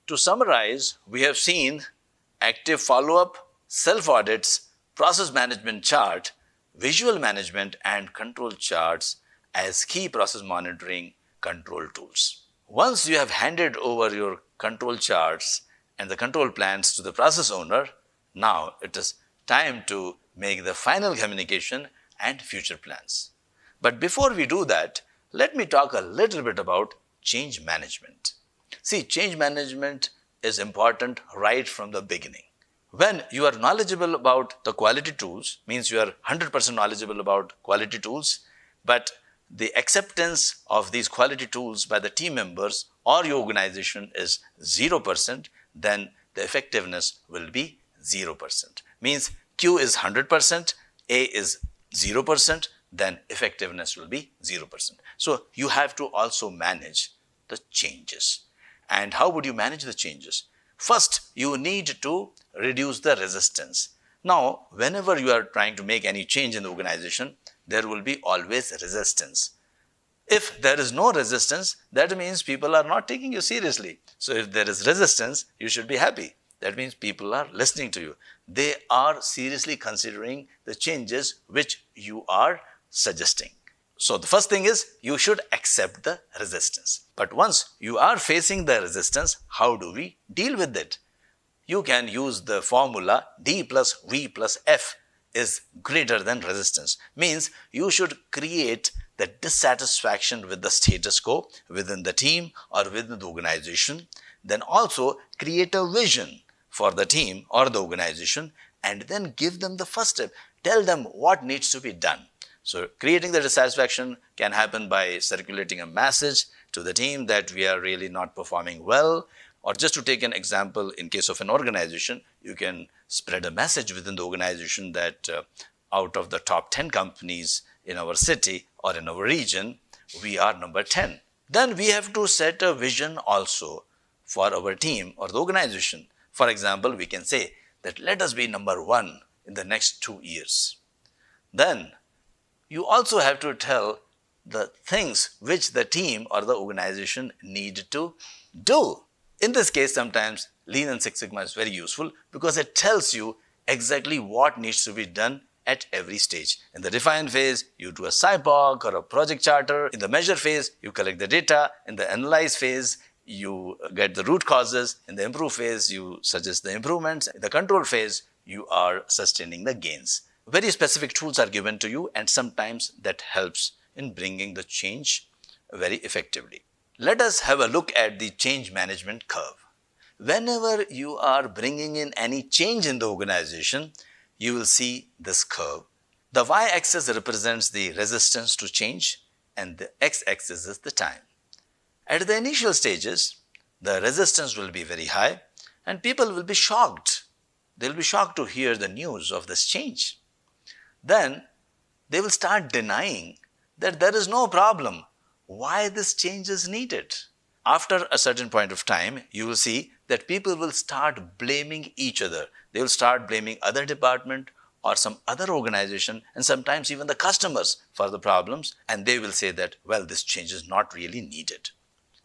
To summarize, we have seen active follow-up, self-audits, process management chart, visual management and control charts as key process monitoring control tools. Once you have handed over your control charts and the control plans to the process owner, now it is time to make the final communication and future plans. But before we do that, let me talk a little bit about change management. See, change management is important right from the beginning. When you are knowledgeable about the quality tools, means you are 100% knowledgeable about quality tools, but the acceptance of these quality tools by the team members or your organization is 0%, then the effectiveness will be 0%. Means Q is 100%, A is 0%, then effectiveness will be 0%. So you have to also manage the changes. And how would you manage the changes? First, you need to reduce the resistance. Now, whenever you are trying to make any change in the organization, there will be always resistance. If there is no resistance, that means people are not taking you seriously. So if there is resistance, you should be happy. That means people are listening to you. They are seriously considering the changes which you are suggesting. So the first thing is you should accept the resistance. But once you are facing the resistance, how do we deal with it? You can use the formula D plus V plus F is greater than resistance. Means you should create the dissatisfaction with the status quo within the team or within the organization. Then also create a vision for the team or the organization and then give them the first step. Tell them what needs to be done. So creating the dissatisfaction can happen by circulating a message to the team that we are really not performing well. Or just to take an example, in case of an organization, you can spread a message within the organization that out of the top 10 companies in our city or in our region, we are number 10. Then we have to set a vision also for our team or the organization. For example, we can say that let us be number 1 in the next 2 years. Then you also have to tell the things which the team or the organization need to do. In this case, sometimes LeanSixSigma is very useful because it tells you exactly what needs to be done at every stage. In the define phase, you do a SIPOC or a project charter. In the measure phase, you collect the data. In the analyze phase, you get the root causes. In the improve phase, you suggest the improvements. In the control phase, you are sustaining the gains. Very specific tools are given to you, and sometimes that helps in bringing the change very effectively. Let us have a look at the change management curve. Whenever you are bringing in any change in the organization, you will see this curve. The y-axis represents the resistance to change and the x-axis is the time. At the initial stages, the resistance will be very high and people will be shocked. They will be shocked to hear the news of this change. Then they will start denying that there is no problem. Why this change is needed? After a certain point of time, you will see that people will start blaming each other. They will start blaming other department or some other organization and sometimes even the customers for the problems, and they will say that, well, this change is not really needed.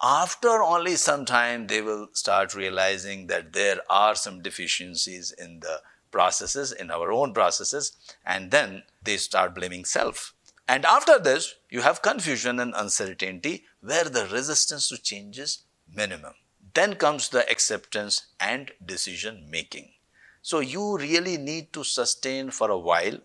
After only some time, they will start realizing that there are some deficiencies in the processes, in our own processes, and then they start blaming self. And after this, you have confusion and uncertainty where the resistance to change is minimum. Then comes the acceptance and decision making. So you really need to sustain for a while.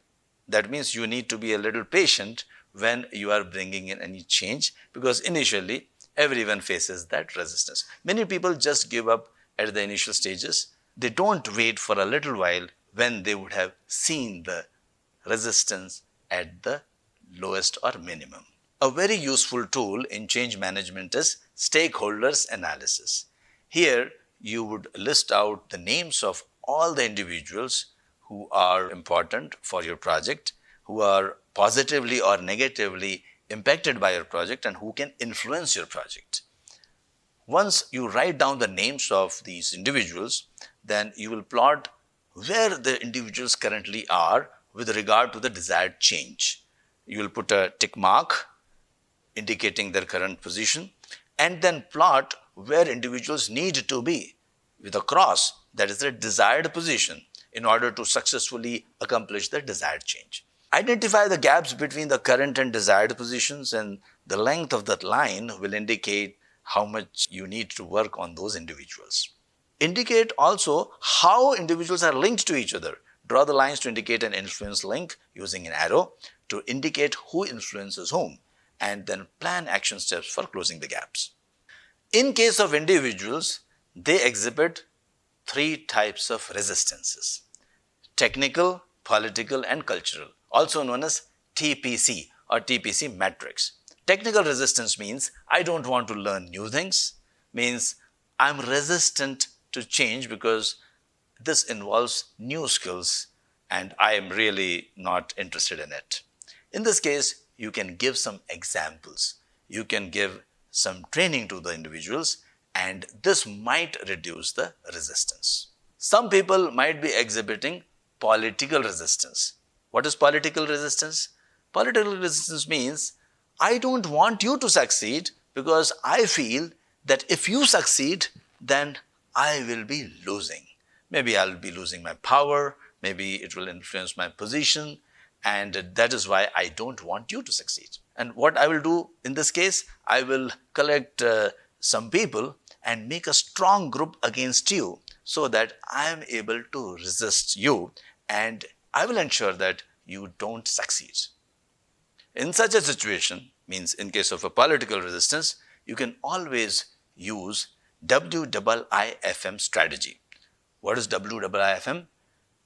That means you need to be a little patient when you are bringing in any change, because initially everyone faces that resistance. Many people just give up at the initial stages. They don't wait for a little while when they would have seen the resistance at the lowest or minimum. A very useful tool in change management is Stakeholders Analysis. Here you would list out the names of all the individuals who are important for your project, who are positively or negatively impacted by your project and who can influence your project. Once you write down the names of these individuals, then you will plot where the individuals currently are with regard to the desired change. You will put a tick mark indicating their current position and then plot where individuals need to be. with a cross, that is the desired position, in order to successfully accomplish the desired change. Identify the gaps between the current and desired positions, and the length of that line will indicate how much you need to work on those individuals. Indicate also how individuals are linked to each other. Draw the lines to indicate an influence link using an arrow to indicate who influences whom, and then plan action steps for closing the gaps. In case of individuals, they exhibit three types of resistances: technical, political, and cultural, also known as TPC or TPC matrix. Technical resistance means I don't want to learn new things, means I'm resistant to change because this involves new skills and I am really not interested in it. In this case, you can give some examples. You can give some training to the individuals, and this might reduce the resistance. Some people might be exhibiting political resistance. What is political resistance? Political resistance means I don't want you to succeed because I feel that if you succeed, then I will be losing. Maybe I'll be losing my power, maybe it will influence my position, and that is why I don't want you to succeed. And what I will do in this case, I will collect some people and make a strong group against you so that I am able to resist you, and I will ensure that you don't succeed. In such a situation, means in case of a political resistance, you can always use WIIFM strategy. What is WIIFM?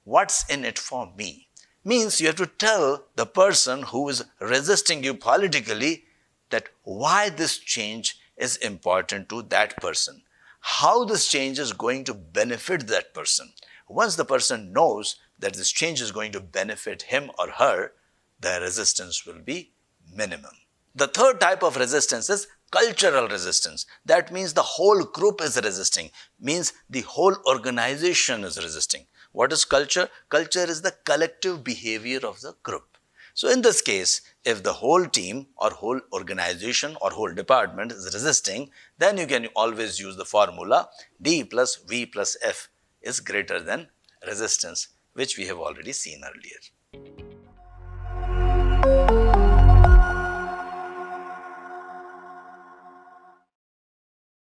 What's in it for me? Means you have to tell the person who is resisting you politically that why this change is important to that person, how this change is going to benefit that person. Once the person knows that this change is going to benefit him or her, the resistance will be minimum. The third type of resistance is cultural resistance. That means the whole group is resisting, means the whole organization is resisting. What is culture? Culture is the collective behavior of the group. So in this case, if the whole team or whole organization or whole department is resisting, then you can always use the formula D plus V plus F is greater than resistance, which we have already seen earlier.